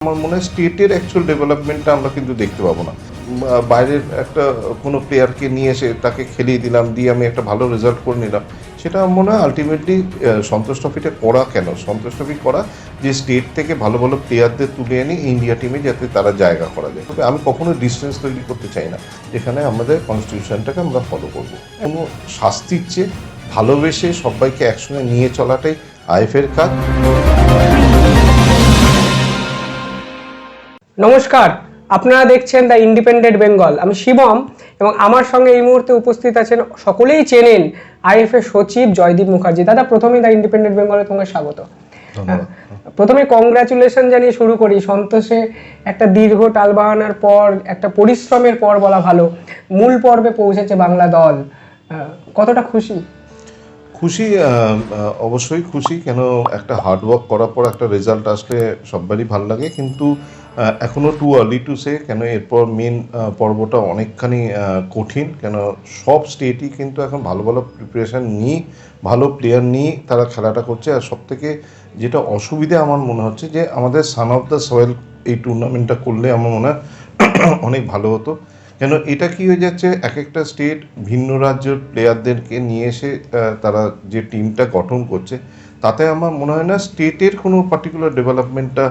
আমার মনে হয় স্টেটের অ্যাকচুয়াল ডেভেলপমেন্টটা আমরা কিন্তু দেখতে পাবো না। বাইরের একটা কোনো প্লেয়ারকে নিয়ে এসে তাকে খেলিয়ে দিলাম, দিয়ে আমি একটা ভালো রেজাল্ট করে নিলাম, সেটা আমার মনে হয় আলটিমেটলি সন্তোষ ট্রফিটা করা কেন, সন্তোষ ট্রফি করা যে স্টেট থেকে ভালো ভালো প্লেয়ারদের তুলে এনে ইন্ডিয়া টিমে যাতে তারা জায়গা করা যায়। তবে আমি কখনো ডিস্টেন্স তৈরি করতে চাই না, যেখানে আমাদের কনস্টিটিউশনটাকে আমরা ফলো করবো। কোনো শাস্তির চেয়ে ভালোবেসে সবাইকে একসঙ্গে নিয়ে চলাটাই আইএফের কাজ। নমস্কার, আপনারা দেখছেন দ্য ইন্ডিপেন্ডেন্ট বেঙ্গল। আমি শিবম এবং আমার সঙ্গে এই মুহূর্তে উপস্থিত আছেন, সকলেই চেনেন, আইএফএ সচিব জয়দীপ মুখার্জি। দাদা, প্রথমেই দ্য ইন্ডিপেন্ডেন্ট বেঙ্গলে তোমাকে স্বাগত। প্রথমে কংগ্রাচুলেশন জানিয়ে শুরু করি। সন্তোষে একটা দীর্ঘ টালবাহানার পর, একটা পরিশ্রমের পর বলা ভালো, মূল পর্বে পৌঁছেছে বাংলা দল। কতটা খুশি? খুশি, অবশ্যই খুশি। কেন, একটা হার্ডওয়ার্ক করার পর একটা রেজাল্ট আসলে সবারই ভালো লাগে, কিন্তু এখনও টু আর্লি টু সে। কেন, এরপর মেন পর্বটা অনেকখানি কঠিন। কেন, সব স্টেটই কিন্তু এখন ভালো ভালো প্রিপারেশান নিয়ে, ভালো প্লেয়ার নিয়ে তারা খেলাটা করছে। আর সবথেকে যেটা অসুবিধা আমার মনে হচ্ছে যে আমাদের সান অফ দ্য সয়েল এই টুর্নামেন্টটা করলে আমার মনে হয় অনেক ভালো হতো। কেন, এটা কি হয়ে যাচ্ছে, এক একটা স্টেট ভিন্ন রাজ্যের প্লেয়ারদেরকে নিয়ে এসে তারা যে টিমটা গঠন করছে, তাতে আমার মনে হয় না স্টেটের কোনো পার্টিকুলার ডেভেলপমেন্টটা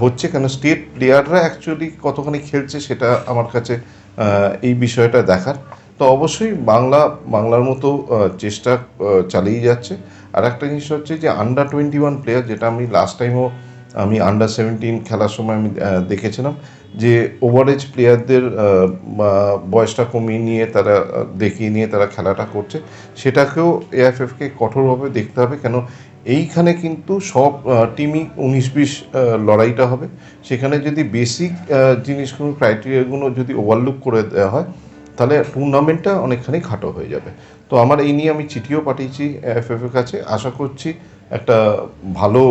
হচ্ছে। কেন, স্টেট প্লেয়াররা অ্যাকচুয়ালি কতখানি খেলছে সেটা আমার কাছে এই বিষয়টা দেখার। তো অবশ্যই বাংলার মতো চেষ্টা চালিয়ে যাচ্ছে। আর একটা জিনিস হচ্ছে যে আন্ডার 21 প্লেয়ার, যেটা আমি লাস্ট টাইমও আমি আন্ডার 17 খেলার সময় আমি দেখেছিলাম যে ওভারেজ প্লেয়ারদের বয়সটা কমিয়ে নিয়ে তারা দেখিয়ে নিয়ে তারা খেলাটা করছে, সেটাকেও এআইএফএফকে কঠোরভাবে দেখতে হবে। কেন, এইখানে কিন্তু সব টিমই 19-20 লড়াইটা হবে। সেখানে যদি বেসিক জিনিসগুলো, ক্রাইটেরিয়াগুলো যদি ওভারলুক করে দেওয়া হয়, তাহলে টুর্নামেন্টটা অনেকখানি খাটো হয়ে যাবে। তো আমার এই নিয়ে আমি চিঠিও পাঠিয়েছি এআইএফএফের কাছে, আশা করছি একটা ভালো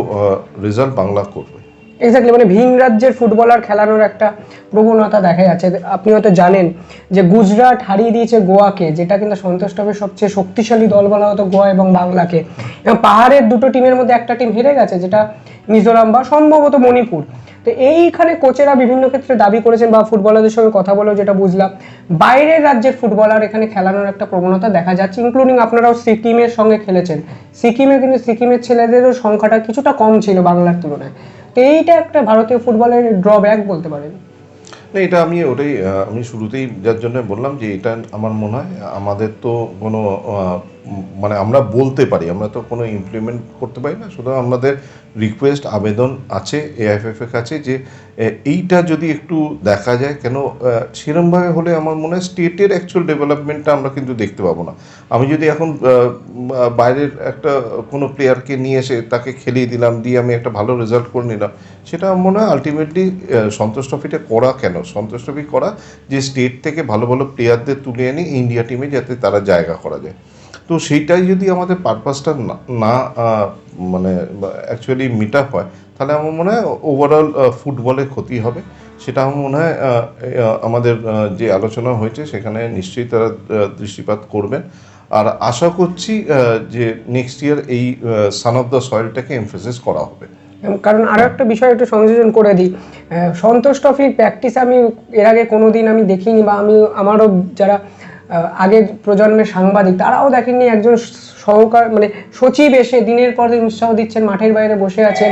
রেজাল্ট বাংলা করবে। এক্স্যাক্টলি, মানে ভিন রাজ্যের ফুটবলার খেলানোর একটা প্রবণতা দেখা যাচ্ছে। আপনি হয়তো জানেন যে গুজরাট হারিয়ে দিয়েছে গোয়াকে, যেটা কিন্তু সন্তোষ ট্রফির সবচেয়ে শক্তিশালী দল বলা হতো গোয়া এবং বাংলাকে। এবং পাহাড়ের দুটো টিমের মধ্যে একটা টিম হেরে গেছে, যেটা মিজোরাম বা সম্ভবত মণিপুর। তো এইখানে কোচেরা বিভিন্ন ক্ষেত্রে দাবি করেছেন, বা ফুটবলারদের সঙ্গে কথা বলেও যেটা বুঝলাম, বাইরের রাজ্যের ফুটবলার এখানে খেলানোর একটা প্রবণতা দেখা যাচ্ছে। ইনক্লুডিং আপনারাও সিকিমের সঙ্গে খেলেছেন, কিন্তু সিকিমের ছেলেদেরও সংখ্যাটা কিছুটা কম ছিল বাংলার তুলনায়। তো এইটা একটা ভারতীয় ফুটবলের ড্রব্যাক বলতে পারেন। না, এটা আমি শুরুতেই যার জন্য বললাম যে এটা আমার মনে হয় আমাদের তো কোনো মানে আমরা বলতে পারি, আমরা তো কোনো ইমপ্লিমেন্ট করতে পারি না। শুধু আমাদের রিকোয়েস্ট, আবেদন আছে এআইএফএফের কাছে যে এইটা যদি একটু দেখা যায়। কেন, সেরমভাবে হলে আমার মনে হয় স্টেটের অ্যাকচুয়াল ডেভেলপমেন্টটা আমরা কিন্তু দেখতে পাবো না। আমি যদি এখন বাইরের একটা কোনো প্লেয়ারকে নিয়ে এসে তাকে খেলিয়ে দিলাম, দিয়ে আমি একটা ভালো রেজাল্ট করে নিলাম, সেটা আমার মনে হয় আলটিমেটলি সন্তোষ ট্রফিটা করা কেন, সন্তোষ ট্রফি করা যে স্টেট থেকে ভালো ভালো প্লেয়ারদের তুলে এনে ইন্ডিয়া টিমে যাতে তারা জায়গা করা যায়। তো সেইটাই যদি আমাদের পারপাসটা না মানে অ্যাকচুয়ালি মিট আপ হয়, তাহলে আমার মনে হয় ওভারঅল ফুটবলের ক্ষতি হবে। সেটা আমার মনে হয় আমাদের যে আলোচনা হয়েছে সেখানে নিশ্চয়ই তারা দৃষ্টিপাত করবেন। আর আশা করছি যে নেক্সট ইয়ার এই সান অফ দ্য সয়েলটাকে এমফেসিস করা হবে। কারণ আরও একটা বিষয় একটু সংযোজন করে দিই, সন্তোষ ট্রফির প্র্যাকটিস আমি এর আগে কোনোদিন আমি দেখিনি, বা আমারও যারা আগের প্রজন্মের সাংবাদিক তারাও দেখেননি একজন সহকার মানে সচিব এসে দিনের পর দিন উৎসাহ দিচ্ছেন, মাঠের বাইরে বসে আছেন।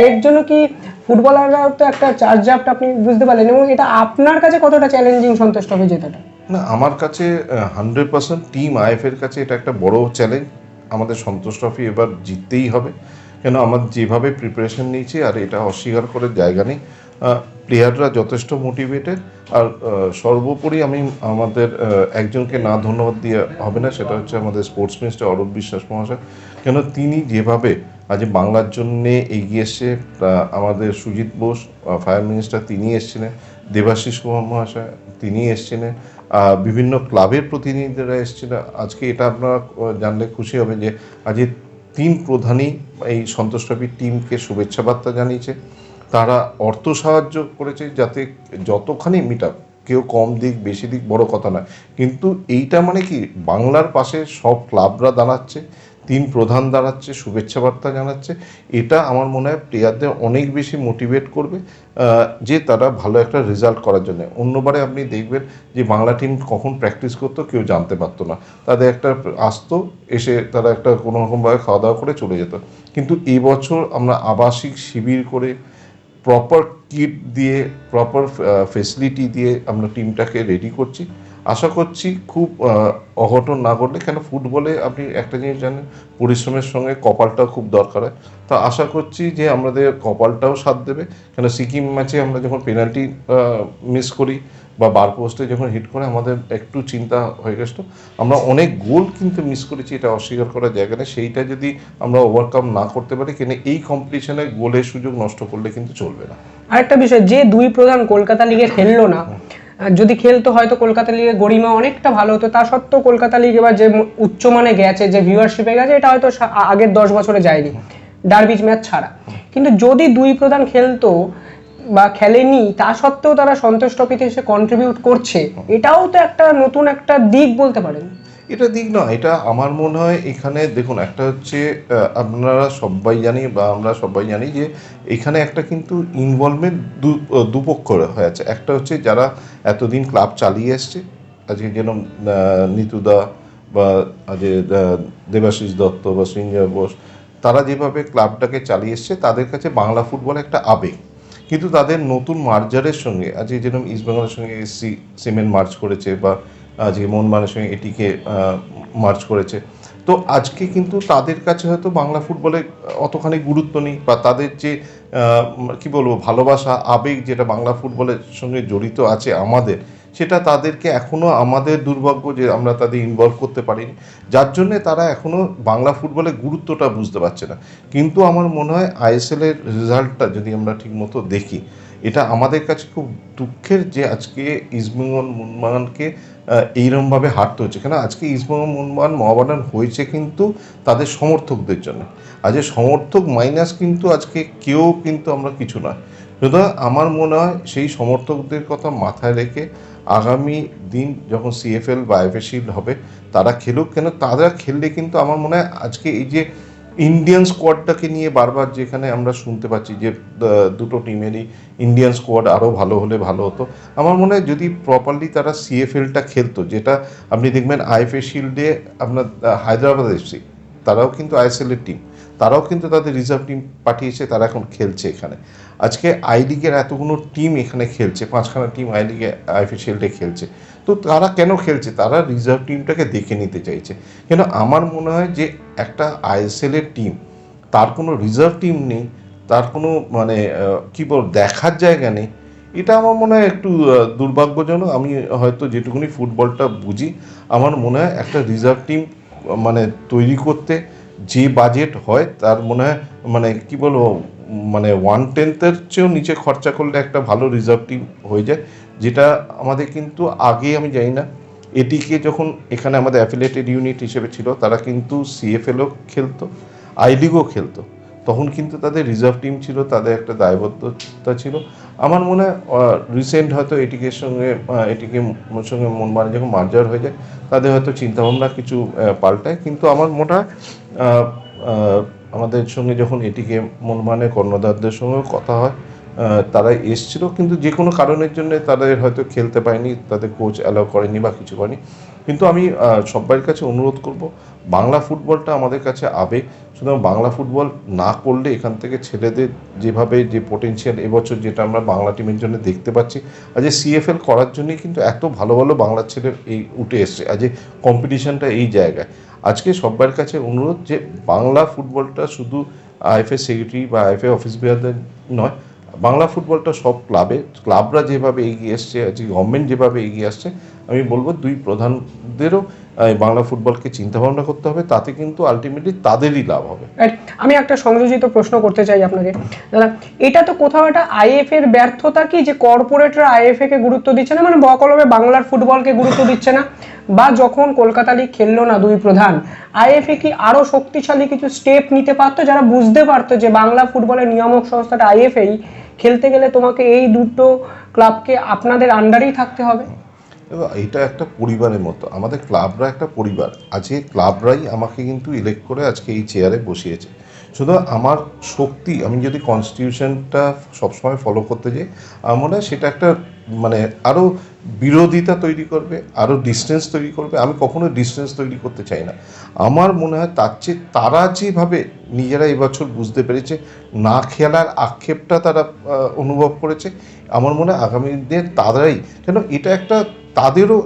এর জন্য কি ফুটবলাররাও তো একটা চার্জ আপটা আপনি বুঝতে পারলেন, এবং এটা আপনার কাছে কতটা চ্যালেঞ্জিং সন্তোষ ট্রফি জেতাটা? না, আমার কাছে 100% টিম আইএফের কাছে এটা একটা বড় চ্যালেঞ্জ। আমাদের সন্তোষ ট্রফি এবার জিততেই হবে। কেন, আমার যেভাবে প্রিপারেশন নিয়েছি, আর এটা অস্বীকার করার জায়গা নেই, প্লেয়াররা যথেষ্ট মোটিভেটেড। আর সর্বোপরি আমি আমাদের একজনকে না ধন্যবাদ দিয়ে হবে না, সেটা হচ্ছে আমাদের স্পোর্টস মিনিস্টার অরূপ বিশ্বাস মহাশয়। কেন, তিনি যেভাবে আজ বাংলার জন্যে এগিয়ে এসছে, আমাদের সুজিত বোস ফায়ার মিনিস্টার তিনি এসেছিলেন, দেবাশিস কুমার মহাশয় তিনি এসেছিলেন, বিভিন্ন ক্লাবের প্রতিনিধিরা এসেছিলেন। আজকে এটা আপনারা জানলে খুশি হবে যে আজকে 3 প্রধানই এই সন্তোষ ট্রফির টিমকে শুভেচ্ছা বার্তা জানিয়েছে। তারা অর্থ সাহায্য করেছে যাতে যতখানি মিট আপ, কেউ কম দিক বেশি দিক বড় কথা নয়, কিন্তু এইটা মানে কি বাংলার পাশে সব ক্লাবরা দাঁড়াচ্ছে। তিন প্রধান দাঁড়াচ্ছে, শুভেচ্ছা বার্তা জানাচ্ছে, এটা আমার মনে হয় প্লেয়ারদের অনেক বেশি মোটিভেট করবে যে তারা ভালো একটা রেজাল্ট করার জন্য। অন্যবারে আপনি দেখবেন যে বাংলা টিম কখন প্র্যাকটিস করতো কেউ জানতে পারতো না, তাদের একটা আসতো, এসে তারা একটা কোনো রকমভাবে খাওয়া দাওয়া করে চলে যেত। কিন্তু এই বছর আমরা আবাসিক শিবির করে প্রপার কিট দিয়ে, প্রপার ফেসিলিটি দিয়ে আমরা টিমটাকে রেডি করছি। আশা করছি খুব অঘটন না ঘটলে, কেন ফুটবলে আপনি একটা জিনিস জানেন, পরিশ্রমের সঙ্গে কপালটাও খুব দরকার হয়। তো আশা করছি যে আমাদের কপালটাও সাথ দেবে, কেন সিকিম ম্যাচে আমরা যখন পেনাল্টি মিস করি বা বার পোস্টে যখন হিট করে আমাদের একটু চিন্তা হয়ে গেছিল। আমরা অনেক গোল কিন্তু মিস করেছি, এটা অস্বীকার করার জায়গা নেই। সেইটা যদি আমরা ওভারকাম না করতে পারি, কেন এই কম্পিটিশনে গোলের সুযোগ নষ্ট করলে কিন্তু চলবে না। আরেকটা বিষয়, যে দুই প্রধান কলকাতা লিগে খেললো না, যদি খেলতো হয়তো কলকাতা লিগে গরিমা অনেকটা ভালো হতো। তা সত্ত্বেও কলকাতা লিগ এবার যে উচ্চমানে গেছে, যে ভিউয়ারশিপে গেছে, এটা হয়তো আগের 10 বছরে যায়নি, ডার্বি ম্যাচ ছাড়া। কিন্তু যদি দুই প্রধান খেলতো বা খেলেনি, তা সত্ত্বেও তারা সন্তোষ ট্রফিতে এসে কন্ট্রিবিউট করছে, এটাও তো একটা নতুন একটা দিক বলতে পারেন। এটা দিক নয়, এটা আমার মনে হয় এখানে দেখুন, একটা হচ্ছে আপনারা সবাই জানি বা আমরা সবাই জানি যে এখানে একটা কিন্তু ইনভলভমেন্ট দুপক্ষ হয়ে আছে। একটা হচ্ছে যারা এতদিন ক্লাব চালিয়ে এসছে, আজকে যেরকম নিতুদা বা আজ দেবাশিস দত্ত বা সঞ্জয় বোস, তারা যেভাবে ক্লাবটাকে চালিয়ে এসছে, তাদের কাছে বাংলা ফুটবল একটা আবেগ। কিন্তু তাদের নতুন মার্জারের সঙ্গে, আজকে যেরকম ইস্টবেঙ্গলের সঙ্গে এসসি সিমেন্ট মার্চ করেছে, বা আজকে মোহনবাগানের সঙ্গে এটিকে মার্চ করেছে, তো আজকে কিন্তু তাদের কাছে হয়তো বাংলা ফুটবলে অতখানি গুরুত্ব নেই, বা তাদের যে কি বলবো ভালোবাসা, আবেগ যেটা বাংলা ফুটবলের সঙ্গে জড়িত আছে আমাদের, সেটা তাদেরকে এখনও, আমাদের দুর্ভাগ্য যে আমরা তাদের ইনভলভ করতে পারিনি, যার জন্যে তারা এখনও বাংলা ফুটবলের গুরুত্বটা বুঝতে পারছে না। কিন্তু আমার মনে হয় আইএসএলের রেজাল্টটা যদি আমরা ঠিকমতো দেখি, এটা আমাদের কাছে খুব দুঃখের যে আজকে ইস্টবেঙ্গল মোহনবাগানকে এইরকমভাবে হারতে হচ্ছে। কেন আজকে ইস্টবেঙ্গল মোহনবাগান মহাবাগান হয়েছে কিন্তু তাদের সমর্থকদের জন্য। আজ সমর্থক মাইনাস কিন্তু আজকে কেউ কিন্তু আমরা কিছু না। সুতরাং আমার মনে হয় সেই সমর্থকদের কথা মাথায় রেখে আগামী দিন যখন সিএফএল বা আইএফএ শিল্ড হবে, তারা খেলুক। কেন তারা খেললে কিন্তু আমার মনে হয় আজকে এই যে ইন্ডিয়ান স্কোয়াডটাকে নিয়ে বারবার যেখানে আমরা শুনতে পাচ্ছি যে দুটো টিমেরই ইন্ডিয়ান স্কোয়াড আরও ভালো হলে ভালো হতো, আমার মনে হয় যদি প্রপারলি তারা সিএফএলটা খেলতো, যেটা আপনি দেখবেন আইএফএ শিল্ডে আপনার হায়দ্রাবাদ এফসি, তারাও কিন্তু আইএসএলের টিম, তারাও কিন্তু তাদের রিজার্ভ টিম পাঠিয়েছে, তারা এখন খেলছে এখানে। আজকে আই লিগের এতগুলো টিম এখানে খেলছে, 5খানা টিম আই লিগে আইএফএ শিল্ডে খেলছে, তো তারা কেন খেলছে? তারা রিজার্ভ টিমটাকে দেখে নিতে চাইছে। কেন আমার মনে হয় যে একটা আইএসএলের টিম, তার কোনো রিজার্ভ টিম নেই, তার কোনো মানে কী বল দেখার জায়গা নেই, এটা আমার মনে হয় একটু দুর্ভাগ্যজনক। আমি হয়তো যেটুকুনি ফুটবলটা বুঝি, আমার মনে হয় একটা রিজার্ভ টিম মানে তৈরি করতে যে বাজেট হয়, তার মনে হয় মানে কী বলবো, মানে 1/10 চেয়েও নিচে খরচা করলে একটা ভালো রিজার্ভ টিম হয়ে যায়। যেটা আমাদের কিন্তু আগে, আমি জানি না, এটিকে যখন এখানে আমাদের অ্যাফিলিয়েটেড ইউনিট হিসেবে ছিল, তারা কিন্তু সিএফএলও খেলতো, আই লিগও খেলতো, তখন কিন্তু তাদের রিজার্ভ টিম ছিল, তাদের একটা দায়বদ্ধতা ছিল। আমার মনে হয় রিসেন্ট হয়তো এটিকে সঙ্গে মোহনবাগান যখন মার্জার হয়ে যায়, তাদের হয়তো চিন্তাভাবনা কিছু পাল্টায়। কিন্তু আমার মনে হয় আমাদের সঙ্গে যখন এটিকে মোহনবাগানের কর্ণধারদের সঙ্গেও কথা হয়, তারা এসছিল, কিন্তু যে কোনো কারণের জন্য তাদের হয়তো খেলতে পায়নি, তাদের কোচ অ্যালাউ করেনি বা কিছু করেনি। কিন্তু আমি সবার কাছে অনুরোধ করব, বাংলা ফুটবলটা আমাদের কাছে আবেগ। সুতরাং বাংলা ফুটবল না করলে এখান থেকে ছেলেদের যেভাবে যে পোটেনশিয়াল এবছর যেটা আমরা বাংলা টিমের জন্য দেখতে পাচ্ছি, আজ সিএফএল করার জন্যই কিন্তু এত ভালো ভালো বাংলা ছেলে এই উঠে এসছে, আজ কম্পিটিশনটা এই জায়গায়। আজকে সবার কাছে অনুরোধ যে বাংলা ফুটবলটা শুধু আইএফএ সেক্রেটারি বা আইএফএ অফিস বিহারদের নয়, বাংলা ফুটবলটা সব ক্লাবরা যেভাবে এগিয়ে আসছে, আজকে গভর্নমেন্ট যেভাবে এগিয়ে আসছে, আমি বলবো দুই প্রধানদেরও বাংলা ফুটবলকে চিন্তাভাবনা করতে হবে, তাতে কিন্তু আলটিমেটলি তাদেরই লাভ হবে। আমি একটা সংযোজিত প্রশ্ন করতে চাই আপনাকে দাদা, এটা তো কোথাও একটা আইএফ এর ব্যর্থতা কি, যে কর্পোরেটরা আইএফএ কে গুরুত্ব দিচ্ছে না, মানে বকলমে বাংলার ফুটবলকে গুরুত্ব দিচ্ছে না? বা যখন কলকাতা লিগ খেললো না দুই প্রধান, আইএফএ কি আরো শক্তিশালী কিছু স্টেপ নিতে পারতো, যারা বুঝতে পারতো যে বাংলা ফুটবলের নিয়ামক সংস্থাটা আইএফএই, খেলতে গেলে তোমাকে এই দুটো ক্লাবকে আপনাদের আন্ডারেই থাকতে হবে? এবং এটা একটা পরিবারের মতো, আমাদের ক্লাবরা একটা পরিবার। আজকে ক্লাবরাই আমাকে কিন্তু ইলেক্ট করে আজকে এই চেয়ারে বসিয়েছে। শুধু আমার শক্তি, আমি যদি কনস্টিটিউশনটা সবসময় ফলো করতে যাই, আমার মনে হয় সেটা একটা মানে আরও বিরোধিতা তৈরি করবে, আরও ডিস্টেন্স তৈরি করবে। আমি কখনো ডিস্টেন্স তৈরি করতে চাই না। আমার মনে হয় তার চেয়ে তারা যেভাবে নিজেরা এবছর বুঝতে পেরেছে, না খেলার আক্ষেপটা তারা অনুভব করেছে, আমার মনে হয় আগামী দিনের তারাই, কেন এটা একটা তাদেরও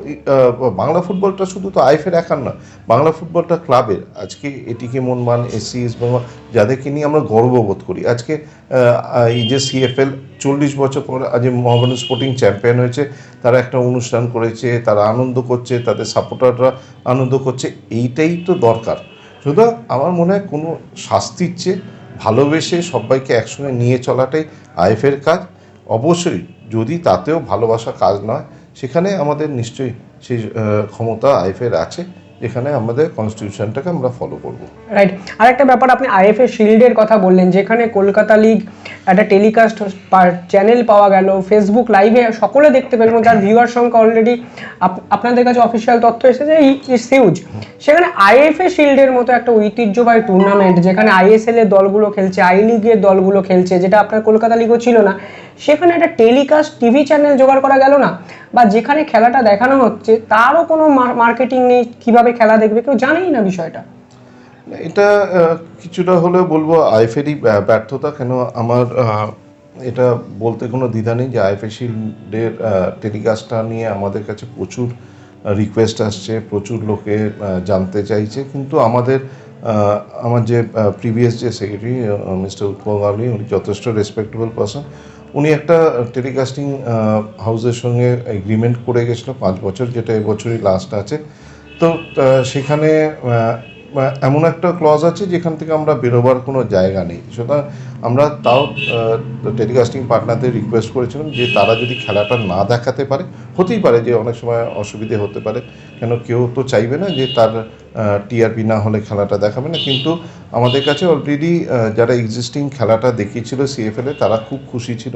বাংলা ফুটবলটা শুধু তো আইএফের একার না, বাংলা ফুটবলটা ক্লাবের। আজকে এটিকে মনমান, এসসি ইস্ট বেঙ্গল, যাদেরকে নিয়ে আমরা গর্ববোধ করি। আজকে এই যে সিএফএল 40 বছর পর আজ মোহামেডান স্পোর্টিং চ্যাম্পিয়ন হয়েছে, তারা একটা অনুষ্ঠান করেছে, তারা আনন্দ করছে, তাদের সাপোর্টাররা আনন্দ করছে, এইটাই তো দরকার। শুধু আমার মনে হয় কোনো শাস্তির চেয়ে ভালোবেসে সবাইকে একসঙ্গে নিয়ে চলাটাই আইএফের কাজ। অবশ্যই যদি তাতেও ভালোবাসা কাজ নয়, সেখানে আমাদের নিশ্চয়ই সেই ক্ষমতা আইএফের আছে, যেখানে আমাদের কনস্টিটিউশনটাকে আমরা ফলো করব। রাইট। আর একটা ব্যাপার, আপনি আইএফএ শিল্ডের কথা বললেন, যেখানে কলকাতা লিগ একটা টেলিকাস্ট চ্যানেল পাওয়া গেল, ফেসবুক লাইভে সকলে দেখতে পেলেন, যার ভিউয়ার সংখ্যা অলরেডি আপনাদের কাছে অফিসিয়াল তথ্য এসেছে ইজ হিউজ। সেখানে আইএফএ শিল্ডের মতো একটা ঐতিহ্যবাহী টুর্নামেন্ট, যেখানে আইএসএল এর দলগুলো খেলছে, আই লিগের দলগুলো খেলছে, যেটা আপনার কলকাতা লিগও ছিল না, সেখানে একটা টেলিকাস্ট টিভি চ্যানেল জোগাড় করা গেল না? বা যেখানে খেলাটা দেখানো হচ্ছে তারও কোনো মার্কেটিং নেই, কিভাবে খেলা দেখবে কেউ জানেই না বিষয়টা। এটা কিছুটা হলেও বলবো আইএফএরই ব্যর্থতা। কেন আমার এটা বলতে কোনো দ্বিধা নেই যে আইএফএ শিল্ডের টেলিকাস্টটা নিয়ে আমাদের কাছে প্রচুর রিকোয়েস্ট আসছে, প্রচুর লোকে জানতে চাইছে, কিন্তু আমার যে প্রিভিয়াস যে সেক্রেটারি মিস্টার উৎপল গাঙ্গুলি, উনি যথেষ্ট রেসপেক্টেবল পারসন। উনি একটা টেলিকাস্টিং হাউসের সঙ্গে এগ্রিমেন্ট করে গেছিলো 5 বছর, যেটা এবছরই লাস্ট আছে। তো সেখানে এমন একটা ক্লজ আছে যেখান থেকে আমরা বেরোবার কোনো জায়গা নেই। সুতরাং আমরা তাও টেলিকাস্টিং পার্টনারদের রিকোয়েস্ট করেছিলাম যে তারা যদি খেলাটা না দেখাতে পারে, হতেই পারে যে অনেক সময় অসুবিধে হতে পারে, কেন কেউ তো চাইবে না যে তার টিআরপি না হলে খেলাটা দেখাবে না। কিন্তু আমাদের কাছে অলরেডি যারা এক্সিস্টিং খেলাটা দেখিয়েছিল সিএফএলে, তারা খুব খুশি ছিল।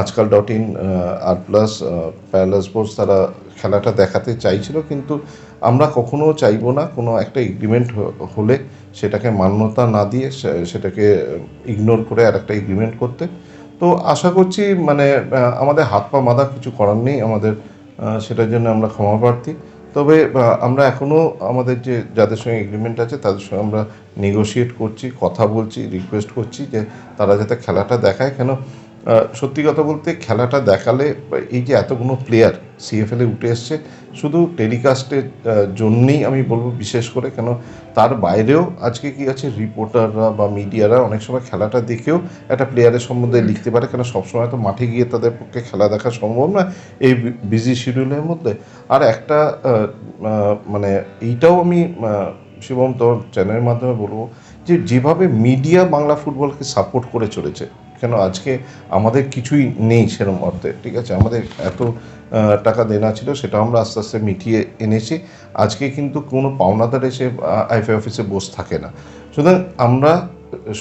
আজকাল .in আর প্লাস প্যারালাল স্পোর্টস, তারা খেলাটা দেখাতে চাইছিল, কিন্তু আমরা কখনো চাইবো না কোনো একটা এগ্রিমেন্ট হলে সেটাকে মান্যতা না দিয়ে সেটাকে ইগনোর করে আর একটা এগ্রিমেন্ট করতে। তো আশা করছি মানে আমাদের হাত পা বাঁধা, কিছু করার নেই আমাদের, সেটার জন্য আমরা ক্ষমা প্রার্থী। তবে আমরা এখনও আমাদের যে যাদের সঙ্গে এগ্রিমেন্ট আছে তাদের সঙ্গে আমরা নেগোশিয়েট করছি, কথা বলছি, রিকোয়েস্ট করছি যে তারা যাতে খেলাটা দেখায়। কেন সত্যি কথা বলতে খেলাটা দেখালে এই যে এতগুলো প্লেয়ার সিএফএলে উঠে এসছে শুধু টেলিকাস্টের জন্যেই আমি বলবো, বিশেষ করে। কেন তার বাইরেও আজকে কি আছে, রিপোর্টাররা বা মিডিয়ারা অনেক সময় খেলাটা দেখেও একটা প্লেয়ারের সম্বন্ধে লিখতে পারে, কেন সবসময় তো মাঠে গিয়ে তাদের পক্ষে খেলা দেখা সম্ভব না এই বিজি শিডিউলের মধ্যে। আর একটা মানে এইটাও আমি শিবম তোর চ্যানেলের মাধ্যমে বলবো যে যেভাবে মিডিয়া বাংলা ফুটবলকে সাপোর্ট করে চলেছে, কেন আজকে আমাদের কিছুই নেই সেরকম অর্থে, ঠিক আছে, আমাদের এত টাকা দেনা ছিল, সেটা আমরা আস্তে আস্তে মিটিয়ে এনেছি। আজকে কিন্তু কোনো পাওনাদার এসে আইএফএ অফিসে বসে থাকে না। সুতরাং আমরা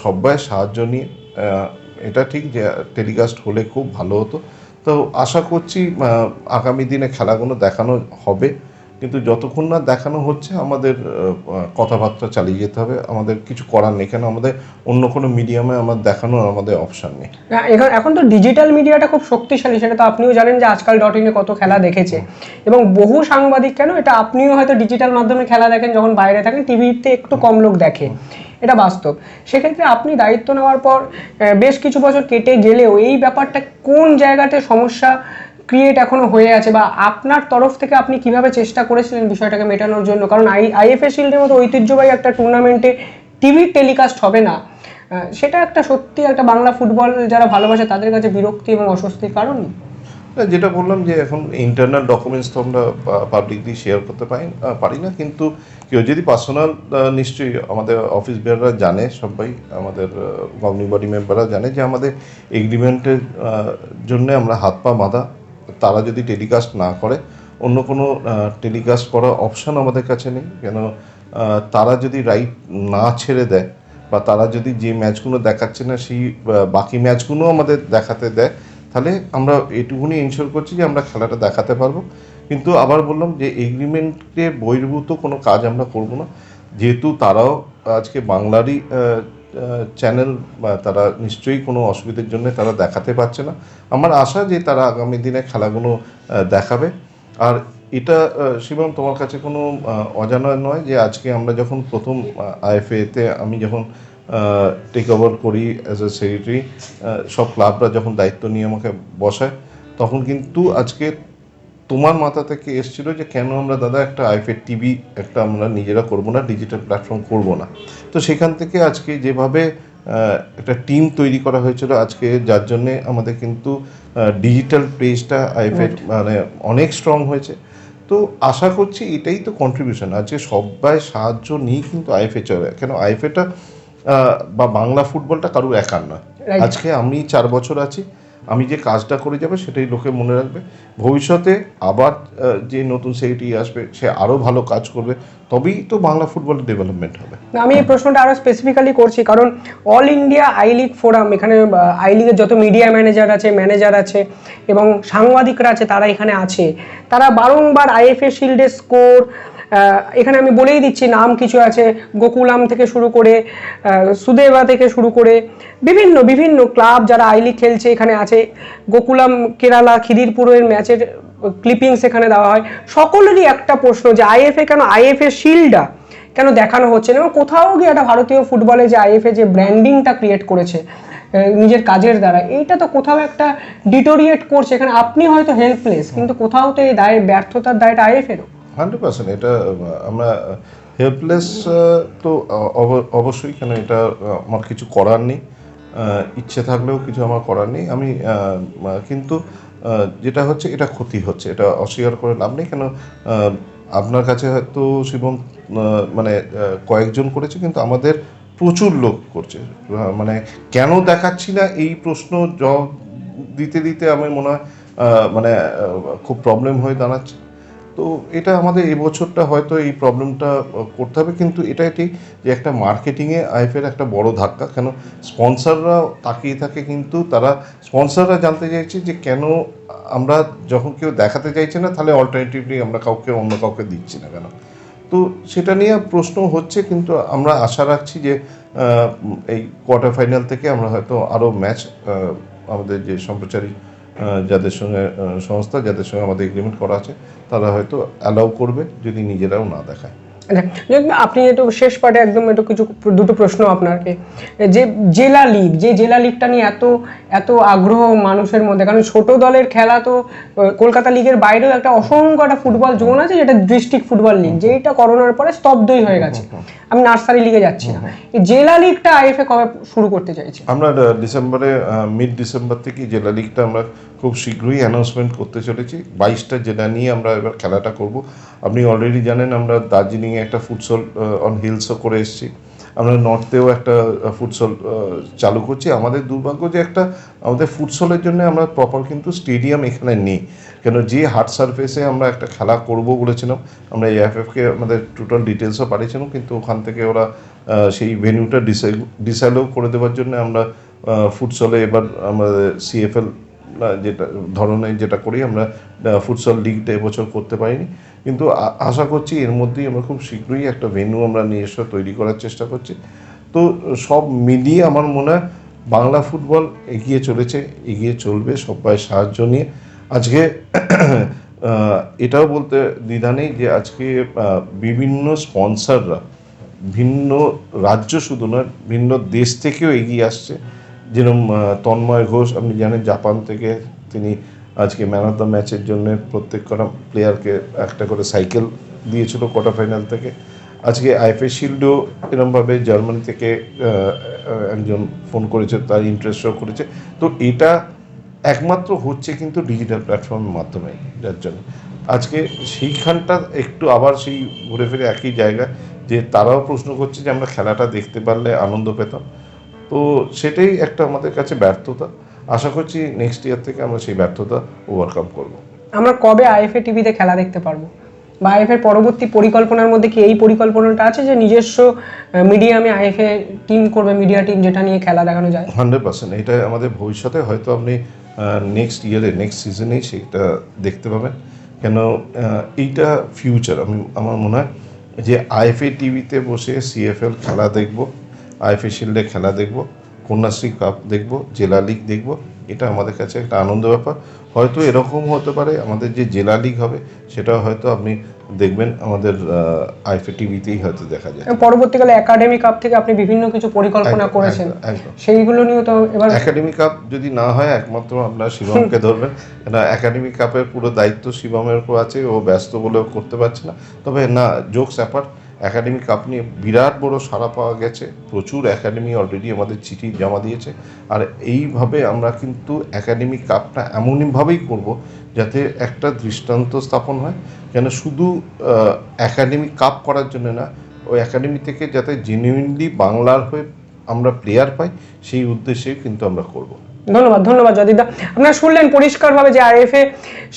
সবাই সাহায্য নিয়ে, এটা ঠিক যে টেলিকাস্ট হলে খুব ভালো হতো। তো আশা করছি আগামী দিনে খেলাগুলো দেখানো হবে, কিন্তু যতক্ষণ না দেখানো হচ্ছে আমাদের কথাবার্তা চালিয়ে যেতে হবে, আমাদের কিছু করার নেই। কেন আমাদের অন্য কোনো মিডিয়ামে আমার দেখানোর আমাদের অপশান নেই। এখন তো ডিজিটাল মিডিয়াটা খুব শক্তিশালী, সেটা তো আপনিও জানেন যে আজকাল .in কত খেলা দেখেছে, এবং বহু সাংবাদিক, কেন এটা আপনিও হয়তো ডিজিটাল মাধ্যমে খেলা দেখেন যখন বাইরে থাকেন, টিভিতে একটু কম লোক দেখে, এটা বাস্তব। সেক্ষেত্রে আপনি দায়িত্ব নেওয়ার পর বেশ কিছু বছর কেটে গেলেও এই ব্যাপারটা কোন জায়গাতে সমস্যা ক্রিয়েট এখনো হয়ে আছে, বা আপনার তরফ থেকে আপনি কিভাবে চেষ্টা করেছিলেন বিষয়টাকে মেটানোর জন্য? কারণ আইএফএ শিল্ডের মতো ঐতিহ্যবাহী একটা টুর্নামেন্টে টিভি টেলিকাস্ট হবে না, সেটা একটা সত্যি একটা বাংলা ফুটবল যারা ভালোবাসে তাদের কাছে বিরক্তি এবং অস্বস্তির কারণ। যেটা বললাম যে এখন ইন্টারনাল ডকুমেন্টস তো আমরা পাবলিকলি শেয়ার করতে পারি না, কিন্তু কেউ যদি পার্সোনাল, নিশ্চয়ই আমাদের অফিস বেয়াররা জানে, সবাই আমাদের গভর্নিং বডি মেম্বাররা জানে যে আমাদের এগ্রিমেন্টের জন্য আমরা হাত পা বাঁধা। তারা যদি টেলিকাস্ট না করে, অন্য কোনো টেলিকাস্ট করার অপশান আমাদের কাছে নেই। কেন তারা যদি রাইট না ছেড়ে দেয়, বা তারা যদি যে ম্যাচগুলো দেখাচ্ছে না সেই বাকি ম্যাচগুলো আমাদের দেখাতে দেয়, তাহলে আমরা এটুকুনি ইনশিওর করছি যে আমরা খেলাটা দেখাতে পারবো। কিন্তু আবার বললাম যে এগ্রিমেন্টের বহির্ভূত কোনো কাজ আমরা করব না, যেহেতু তারাও আজকে বাংলারই চ্যানেল, বা তারা নিশ্চয়ই কোনো অসুবিধার জন্য তারা দেখাতে পারছে না। আমার আশা যে তারা আগামী দিনে খেলাগুলো দেখাবে। আর এটা শিবম, তোমার কাছে কোনো অজানা নয় যে আজকে আমরা যখন প্রথম আইএফএতে আমি যখন টেক ওভার করি অ্যাজ এ সেক্রেটারি, সব ক্লাবরা যখন দায়িত্ব নিয়ে আমাকে বসায়, তখন কিন্তু আজকে তোমার মাথা থেকে এসেছিল যে কেন আমরা দাদা একটা আইএফএ টিভি একটা আমরা নিজেরা করবো না, ডিজিটাল প্ল্যাটফর্ম করব না। তো সেখান থেকে আজকে যেভাবে একটা টিম তৈরি করা হয়েছিল আজকে, যার জন্যে আমাদের কিন্তু ডিজিটাল পেজটা আইএফএ মানে অনেক স্ট্রং হয়েছে। তো আশা করছি এটাই তো কন্ট্রিবিউশন, আজকে সবাই সাহায্য নিয়ে কিন্তু আইএফএ চলে। কেন আইএফএটা বা বাংলা ফুটবলটা কারুর একার না। আজকে আমি 4 বছর আছি, আমি যে কাজটা করে যাবে সেটাই লোকে মনে রাখবে। ভবিষ্যতে আবার যে নতুন সেক্রেটারি আসবে সে আরও ভালো কাজ করবে, তবেই তো বাংলা ফুটবলের ডেভেলপমেন্ট হবে। আমি এই প্রশ্নটা আরো স্পেসিফিক্যালি করছি কারণ all India I league forum, এখানে আই লিগের যত মিডিয়া ম্যানেজার আছে এবং সাংবাদিকরা আছে, তারা এখানে আছে। তারা বারংবার আইএফএ শিল্ডের স্কোর, এখানে আমি বলেই দিচ্ছি নাম কিছু আছে, গোকুলাম থেকে শুরু করে সুদেবা থেকে শুরু করে বিভিন্ন বিভিন্ন ক্লাব যারা আই লিগ খেলছে এখানে আছে। গোকুলাম কেরালা খিদিরপুরের ম্যাচের ক্লিপিংস এখানে দেওয়া হয়। সকলেরই একটা প্রশ্ন যে আইএফএ কেন, আইএফএ শিল্ডটা কেন দেখানো হচ্ছে না? এবং কোথাও গিয়ে একটা ভারতীয় ফুটবলে যে আইএফএ যে ব্র্যান্ডিংটা ক্রিয়েট করেছে নিজের কাজের দ্বারা, এইটা তো কোথাও একটা ডিটোরিয়েট করছে। এখানে আপনি হয়তো হেল্পলেস, কিন্তু কোথাও তো এই দায়ের ব্যর্থতার দায়টা আইএফএরও। 100% এটা আমরা হেল্পলেস তো অবশ্যই, কেন এটা আমার কিছু করার নেই, ইচ্ছে থাকলেও কিছু আমার করার নেই। আমি কিন্তু যেটা হচ্ছে এটা ক্ষতি হচ্ছে, এটা অস্বীকার করে লাভ নেই। কেন আপনার কাছে হয়তো শিবম মানে কয়েকজন করেছে, কিন্তু আমাদের প্রচুর লোক করছে। মানে কেন দেখাচ্ছি না এই প্রশ্ন জবাব দিতে দিতে আমার মনে হয় মানে খুব প্রবলেম হয়ে দাঁড়াচ্ছে। তো এটা আমাদের এবছরটা হয়তো এই প্রবলেমটা করতে হবে। কিন্তু এটাই ঠিক যে একটা মার্কেটিংয়ে আইএফএর একটা বড় ধাক্কা। কেন স্পন্সররা তাকিয়ে থাকে, কিন্তু তারা স্পন্সররা জানতে চাইছে যে কেন আমরা যখন কেউ দেখাতে চাইছে না, তাহলে অল্টারনেটিভলি আমরা অন্য কাউকে দিচ্ছি না কেন। তো সেটা নিয়ে প্রশ্ন হচ্ছে, কিন্তু আমরা আশা রাখছি যে এই কোয়ার্টার ফাইনাল থেকে আমরা হয়তো আরও ম্যাচ আমাদের যে সম্প্রচারী যাদের সঙ্গে সংস্থা যাদের সঙ্গে আমাদের এগ্রিমেন্ট করা আছে, তারা হয়তো অ্যালাউ করবে যদি নিজেরাও না দেখায়। আপনি একটু শেষ পার্টে একদম একটু দুটো প্রশ্ন আপনাকে, যে জেলা লিগটা নিয়ে এত আগ্রহ মানুষের মধ্যে, কারণ ছোট দলের খেলা তো কলকাতা লিগের বাইরেও একটা অসংখ্য একটা ফুটবল জোন আছে যেটা ডিস্ট্রিক্ট ফুটবল লিগ, যেটা করোনার পরে স্তব্ধই হয়ে গেছে। আমি নার্সারি লিগে যাচ্ছি না, এই জেলা লিগটা আইএফএ কবে শুরু করতে চাইছে? আমরা ডিসেম্বরে মিড ডিসেম্বর থেকে জেলা লিগটা আমরা খুব শীঘ্রই অ্যানাউন্সমেন্ট করতে চলেছি। 22টা জেলা নিয়ে আমরা এবার খেলাটা করব। আপনি অলরেডি জানেন আমরা দার্জিলিংয়ে একটা ফুটসল অন হিলসও করে এসেছি, আমরা নর্থেও একটা ফুটসল চালু করছি। আমাদের দুর্ভাগ্য যে আমাদের ফুটসলের জন্য আমরা প্রপার কিন্তু স্টেডিয়াম এখানে নেই। কেন যে হার্ড সারফেসে আমরা একটা খেলা করব বলেছিলাম, আমরা এএফএফকে আমাদের টোটাল ডিটেলসও পাঠিয়েছিলাম, কিন্তু ওখান থেকে ওরা সেই ভেন্যুটা ডিসাইডও করে দেওয়ার জন্য আমরা ফুটসলে এবার আমাদের সিএফএল যেটা ধরনের যেটা করি, আমরা ফুটসল লিগটা এবছর করতে পারিনি। কিন্তু আশা করছি এর মধ্যেই আমরা খুব শীঘ্রই একটা ভেন্যু আমরা নিজস্ব তৈরি করার চেষ্টা করছি। তো সব মিলিয়ে আমার মনে হয় বাংলা ফুটবল এগিয়ে চলেছে, এগিয়ে চলবে সবাই সাহায্য নিয়ে। আজকে এটাও বলতে দ্বিধা নেই যে আজকে বিভিন্ন স্পন্সররা ভিন্ন রাজ্য শুধু নয়, ভিন্ন দেশ থেকেও এগিয়ে আসছে। যেরকম তন্ময় ঘোষ, আপনি জানেন জাপান থেকে, তিনি আজকে ম্যান অফ দ্য ম্যাচের জন্য প্রত্যেক কটা প্লেয়ারকে একটা করে সাইকেল দিয়েছিল কোয়ার্টার ফাইনাল থেকে। আজকে আইএফএ শিল্ডও এরমভাবে জার্মানি থেকে একজন ফোন করেছে, তার ইন্টারেস্ট শো করেছে। তো এটা একমাত্র হচ্ছে কিন্তু ডিজিটাল প্ল্যাটফর্মের মাধ্যমে, যার জন্য আজকে সেইখানটা একটু আবার সেই ঘুরে ফিরে একই জায়গা, যে তারাও প্রশ্ন করছে যে আমরা খেলাটা দেখতে পারলে আনন্দ পেতাম। তো সেটাই একটা আমাদের কাছে ব্যর্থতা। আশা করছি নেক্সট ইয়ার থেকে আমরা সেই ব্যর্থতা ওভারকাম করব। আমরা কবে আইএফএ টিভিতে খেলা দেখতে পারবো, বা আইএফএর পরবর্তী পরিকল্পনার মধ্যে কি এই পরিকল্পনাটা আছে যে নিজস্ব মিডিয়ামে আইএফএ টিম করবে, মিডিয়া টিম, যেটা নিয়ে খেলা দেখানো যায়? 100% এটা আমাদের ভবিষ্যতে হয়তো আপনি নেক্সট ইয়ারে নেক্সট সিজনেই সেটা দেখতে পাবেন। কেন এইটা ফিউচার। আমার মনে হয় যে আইএফএ টিভিতে বসে সিএফএল খেলা দেখব, আইএফএ শিল্ডে খেলা দেখব, কন্যাশ্রী কাপ দেখব, জেলা লিগ দেখব, এটা আমাদের কাছে একটা আনন্দ ব্যাপার। হয়তো এরকম হতে পারে আমাদের যে জেলা লিগ হবে সেটা হয়তো আপনি দেখবেন আমাদের আইএফএ টিভিতেই হয়তো দেখা যায়। পরবর্তীকালে একাডেমি কাপ থেকে আপনি বিভিন্ন কিছু পরিকল্পনা করেছেন, সেইগুলো নিয়েও তো এবার একাডেমি কাপ যদি না হয় একমাত্র আপনার শিবমকে ধরবেন, কেন একাডেমি কাপের পুরো দায়িত্ব শিবমের উপর আছে, ও ব্যস্ত বলেও করতে পারছে না। তবে না, জোকস অ্যাপার্ট, একাডেমি কাপ নিয়ে বিরাট বড় সাড়া পাওয়া গেছে, প্রচুর একাডেমি অলরেডি আমাদের চিঠি জমা দিয়েছে। আর এইভাবে আমরা কিন্তু একাডেমি কাপটা এমনইভাবেই করব যাতে একটা দৃষ্টান্ত স্থাপন হয়। কেন শুধু একাডেমি কাপ করার জন্য না, ওই একাডেমি থেকে যাতে জেনুইনলি বাংলার হয়ে আমরা প্লেয়ার পাই, সেই উদ্দেশ্যেই কিন্তু আমরা করব। ধন্যবাদ, ধন্যবাদ জয়দীপদা। আপনারা শুনলেন পরিষ্কারভাবে যে আইএফএ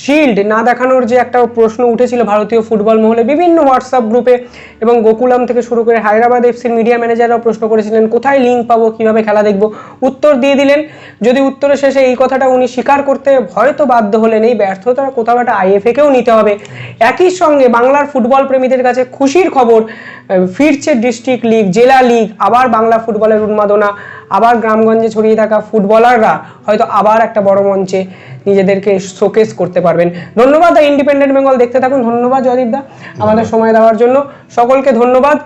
শিল্ড না দেখানোর যে একটা প্রশ্ন উঠেছিল ভারতীয় ফুটবল মহলে বিভিন্ন হোয়াটসঅ্যাপ গ্রুপে, এবং গোকুলাম থেকে শুরু করে হায়দ্রাবাদ এফসির মিডিয়া ম্যানেজাররাও প্রশ্ন করেছিলেন কোথায় লিঙ্ক পাবো, কিভাবে খেলা দেখবো। উত্তর দিয়ে দিলেন। যদি উত্তরের শেষে এই কথাটা উনি স্বীকার করতে হয়তো বাধ্য হলেন, এই ব্যর্থতা কোথাও একটা আইএফএকেও নিতে হবে। একই সঙ্গে বাংলার ফুটবল প্রেমীদের কাছে খুশির খবর, ফিরছে ডিস্ট্রিক্ট লিগ, জেলা লিগ, আবার বাংলা ফুটবলের উন্মাদনা, আবার গ্রামগঞ্জে ছড়িয়ে থাকা ফুটবলাররা হয়তো আবার একটা বড় মঞ্চে নিজেদেরকে শোকেস করতে পারবেন। ধন্যবাদ দ্য ইন্ডিপেন্ডেন্ট বেঙ্গল দেখতে থাকুন। ধন্যবাদ জয়দীপদা আমাদের সময় দেওয়ার জন্য। সকলকে ধন্যবাদ।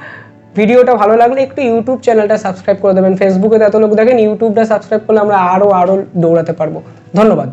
ভিডিওটা ভালো লাগলে একটু ইউটিউব চ্যানেলটা সাবস্ক্রাইব করে দেবেন। ফেসবুকে এত লোক দেখেন, ইউটিউবটা সাবস্ক্রাইব করলে আমরা আরো দৌড়াতে পারবো। ধন্যবাদ।